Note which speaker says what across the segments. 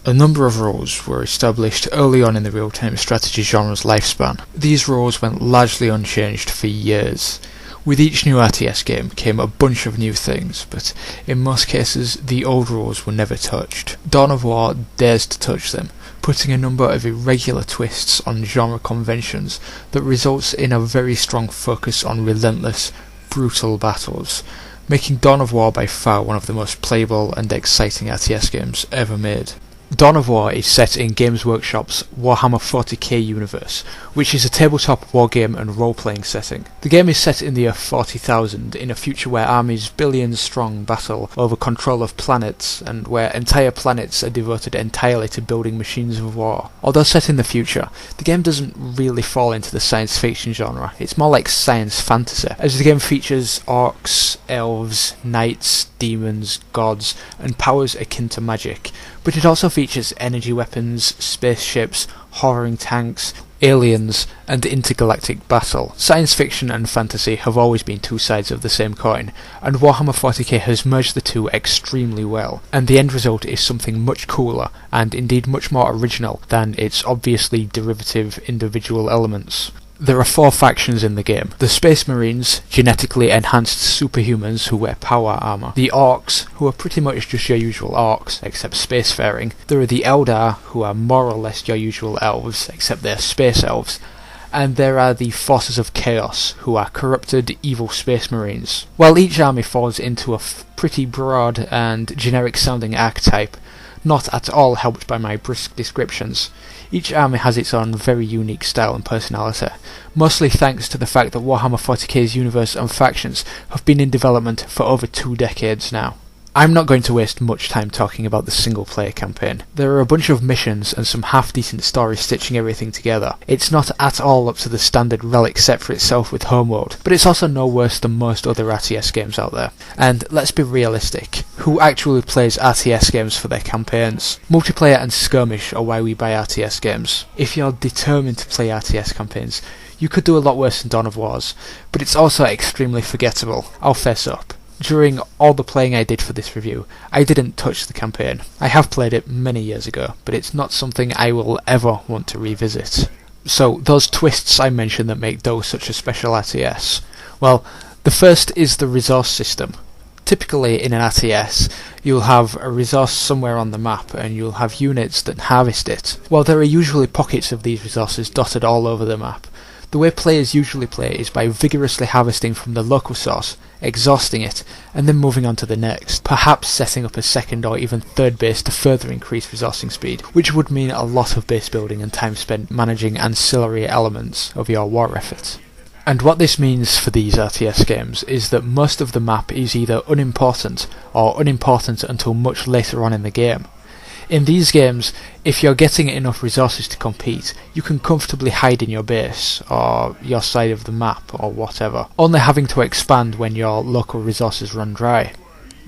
Speaker 1: A number of rules were established early on in the real-time strategy genre's lifespan. These rules went largely unchanged for years. With each new RTS game came a bunch of new things, but in most cases the old rules were never touched. Dawn of War dares to touch them, putting a number of irregular twists on genre conventions that results in a very strong focus on relentless, brutal battles, making Dawn of War by far one of the most playable and exciting RTS games ever made. Dawn of War is set in Games Workshop's Warhammer 40k universe, which is a tabletop wargame and role-playing setting. The game is set in the year 40,000, in a future where armies billions strong battle over control of planets, and where entire planets are devoted entirely to building machines of war. Although set in the future, the game doesn't really fall into the science fiction genre. It's more like science fantasy, as the game features orcs, elves, knights, demons, gods, and powers akin to magic, but it also features energy weapons, spaceships, horroring tanks, aliens, and intergalactic battle. Science fiction and fantasy have always been two sides of the same coin, and Warhammer 40k has merged the two extremely well, and the end result is something much cooler, and indeed much more original than its obviously derivative individual elements. There are 4 factions in the game. The Space Marines, genetically enhanced superhumans who wear power armor. The Orcs, who are pretty much just your usual Orcs, except spacefaring. There are the Eldar, who are more or less your usual elves, except they're space elves. And there are the Forces of Chaos, who are corrupted, evil Space Marines. While each army falls into a pretty broad and generic-sounding archetype, not at all helped by my brisk descriptions, each army has its own very unique style and personality, mostly thanks to the fact that Warhammer 40k's universe and factions have been in development for over 2 decades now. I'm not going to waste much time talking about the single-player campaign. There are a bunch of missions and some half-decent stories stitching everything together. It's not at all up to the standard Relic set for itself with Homeworld, but it's also no worse than most other RTS games out there. And let's be realistic, who actually plays RTS games for their campaigns? Multiplayer and skirmish are why we buy RTS games. If you're determined to play RTS campaigns, you could do a lot worse than Dawn of Wars, but it's also extremely forgettable. I'll fess up. During all the playing I did for this review, I didn't touch the campaign. I have played it many years ago, but it's not something I will ever want to revisit. So, those twists I mentioned that make DOE such a special RTS. Well, the first is the resource system. Typically in an RTS, you'll have a resource somewhere on the map and you'll have units that harvest it. Well, there are usually pockets of these resources dotted all over the map. The way players usually play is by vigorously harvesting from the local source, exhausting it, and then moving on to the next, perhaps setting up a second or even third base to further increase resourcing speed, which would mean a lot of base building and time spent managing ancillary elements of your war effort. And what this means for these RTS games is that most of the map is either unimportant or unimportant until much later on in the game. In these games, if you're getting enough resources to compete, you can comfortably hide in your base, or your side of the map, or whatever, only having to expand when your local resources run dry.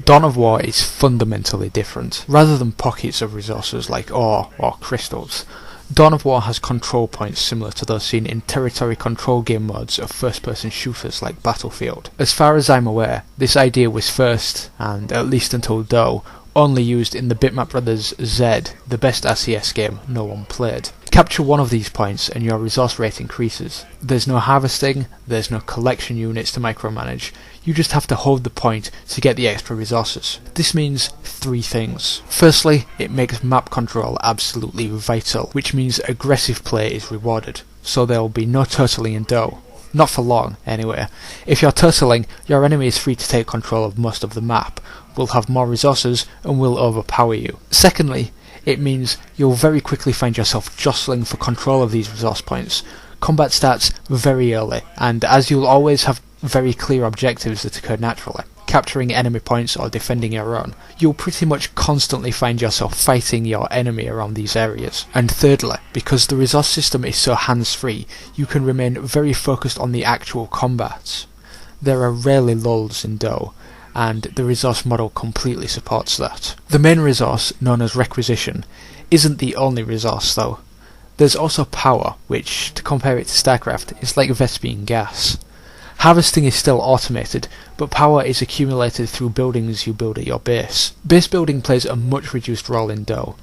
Speaker 1: Dawn of War is fundamentally different. Rather than pockets of resources like ore or crystals, Dawn of War has control points similar to those seen in territory control game modes of first-person shooters like Battlefield. As far as I'm aware, this idea was first, and at least until DOE, only used in the Bitmap Brothers' Z, the best RTS game no one played. Capture one of these points and your resource rate increases. There's no harvesting, there's no collection units to micromanage, you just have to hold the point to get the extra resources. This means 3 things. Firstly, it makes map control absolutely vital, which means aggressive play is rewarded, so there will be no turtling in DOE. Not for long, anyway. If you're turtling, your enemy is free to take control of most of the map, will have more resources, and will overpower you. Secondly, it means you'll very quickly find yourself jostling for control of these resource points. Combat starts very early, and as you'll always have very clear objectives that occur naturally, capturing enemy points or defending your own, you'll pretty much constantly find yourself fighting your enemy around these areas. And thirdly, because the resource system is so hands-free, you can remain very focused on the actual combat. There are rarely lulls in DOE, and the resource model completely supports that. The main resource, known as requisition, isn't the only resource though. There's also power, which, to compare it to StarCraft, is like Vespian gas. Harvesting is still automated, but power is accumulated through buildings you build at your base. Base building plays a much reduced role in DOE.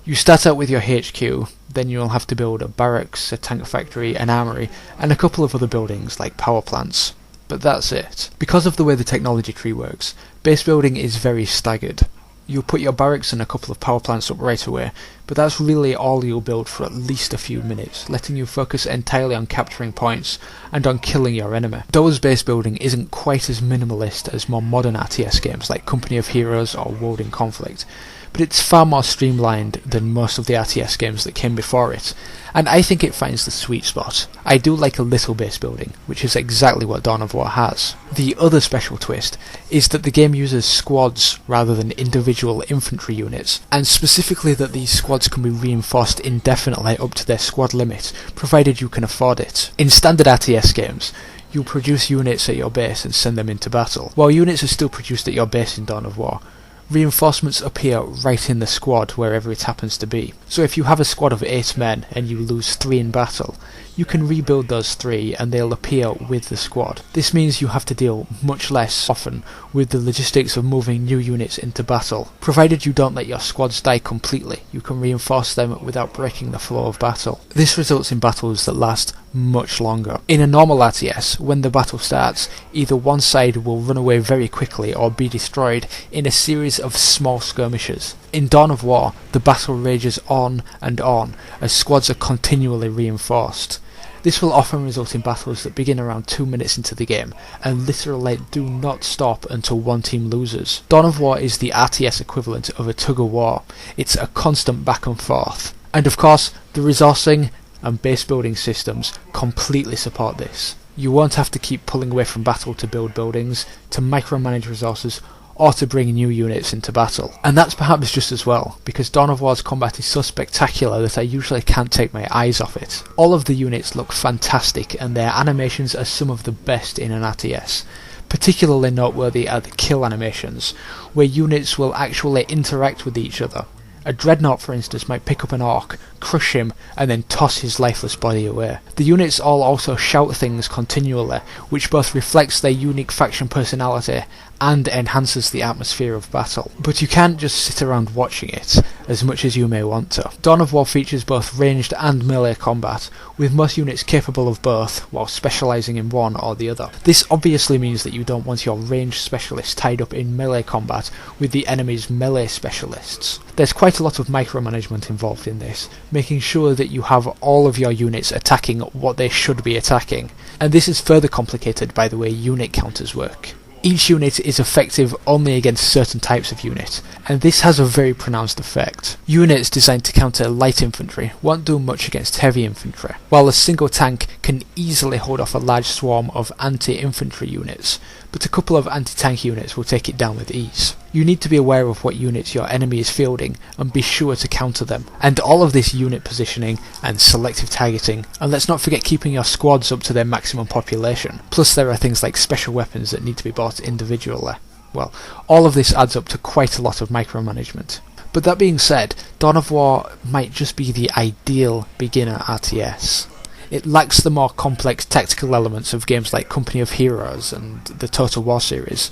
Speaker 1: You start out with your HQ, then you'll have to build a barracks, a tank factory, an armory, and a couple of other buildings like power plants. But that's it. Because of the way the technology tree works, base building is very staggered. You'll put your barracks and a couple of power plants up right away, but that's really all you'll build for at least a few minutes, letting you focus entirely on capturing points and on killing your enemy. Though base building isn't quite as minimalist as more modern RTS games like Company of Heroes or World in Conflict, but it's far more streamlined than most of the RTS games that came before it, and I think it finds the sweet spot. I do like a little base building, which is exactly what Dawn of War has. The other special twist is that the game uses squads rather than individual infantry units, and specifically that these squads can be reinforced indefinitely up to their squad limit, provided you can afford it. In standard RTS games, you'll produce units at your base and send them into battle. While units are still produced at your base in Dawn of War, reinforcements appear right in the squad wherever it happens to be. So if you have a squad of 8 men and you lose 3 in battle, you can rebuild those 3 and they'll appear with the squad. This means you have to deal much less often with the logistics of moving new units into battle. Provided you don't let your squads die completely, you can reinforce them without breaking the flow of battle. This results in battles that last much longer. In a normal RTS, when the battle starts, either one side will run away very quickly or be destroyed in a series of small skirmishes. In Dawn of War, the battle rages on and on as squads are continually reinforced. This will often result in battles that begin around 2 minutes into the game and literally do not stop until one team loses. Dawn of War is the RTS equivalent of a tug-of-war. It's a constant back and forth. And of course, the resourcing and base building systems completely support this. You won't have to keep pulling away from battle to build buildings, to micromanage resources, or to bring new units into battle. And that's perhaps just as well, because Dawn of War's combat is so spectacular that I usually can't take my eyes off it. All of the units look fantastic, and their animations are some of the best in an RTS. Particularly noteworthy are the kill animations, where units will actually interact with each other. A dreadnought, for instance, might pick up an orc, crush him, and then toss his lifeless body away. The units all also shout things continually, which both reflects their unique faction personality and enhances the atmosphere of battle. But you can't just sit around watching it, as much as you may want to. Dawn of War features both ranged and melee combat, with most units capable of both, while specialising in one or the other. This obviously means that you don't want your ranged specialists tied up in melee combat with the enemy's melee specialists. There's quite a lot of micromanagement involved in this, making sure that you have all of your units attacking what they should be attacking, and this is further complicated by the way unit counters work. Each unit is effective only against certain types of unit, and this has a very pronounced effect. Units designed to counter light infantry won't do much against heavy infantry, while a single tank can easily hold off a large swarm of anti-infantry units, but a couple of anti-tank units will take it down with ease. You need to be aware of what units your enemy is fielding and be sure to counter them, and all of this unit positioning and selective targeting, and let's not forget keeping your squads up to their maximum population. Plus there are things like special weapons that need to be bought individually. Well, all of this adds up to quite a lot of micromanagement. But that being said, Dawn of War might just be the ideal beginner RTS. It lacks the more complex tactical elements of games like Company of Heroes and the Total War series.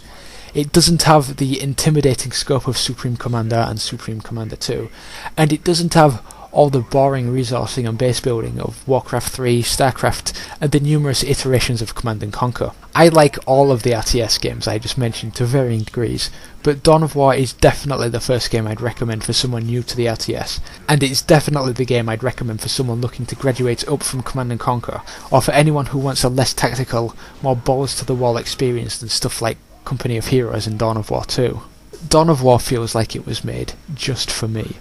Speaker 1: It doesn't have the intimidating scope of Supreme Commander and Supreme Commander 2, and it doesn't have all the boring resourcing and base building of Warcraft 3, StarCraft, and the numerous iterations of Command & Conquer. I like all of the RTS games I just mentioned to varying degrees, but Dawn of War is definitely the first game I'd recommend for someone new to the RTS, and it's definitely the game I'd recommend for someone looking to graduate up from Command & Conquer, or for anyone who wants a less tactical, more balls-to-the-wall experience than stuff like Company of Heroes and Dawn of War 2. Dawn of War feels like it was made just for me.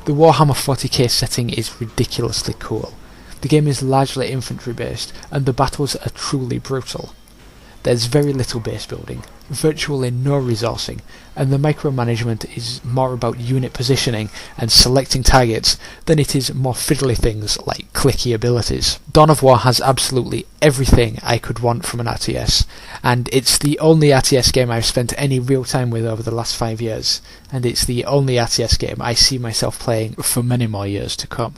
Speaker 1: The Warhammer 40k setting is ridiculously cool. The game is largely infantry based, and the battles are truly brutal. There's very little base building, virtually no resourcing, and the micromanagement is more about unit positioning and selecting targets than it is more fiddly things like clicky abilities. Dawn of War has absolutely everything I could want from an RTS, and it's the only RTS game I've spent any real time with over the last 5 years, and it's the only RTS game I see myself playing for many more years to come.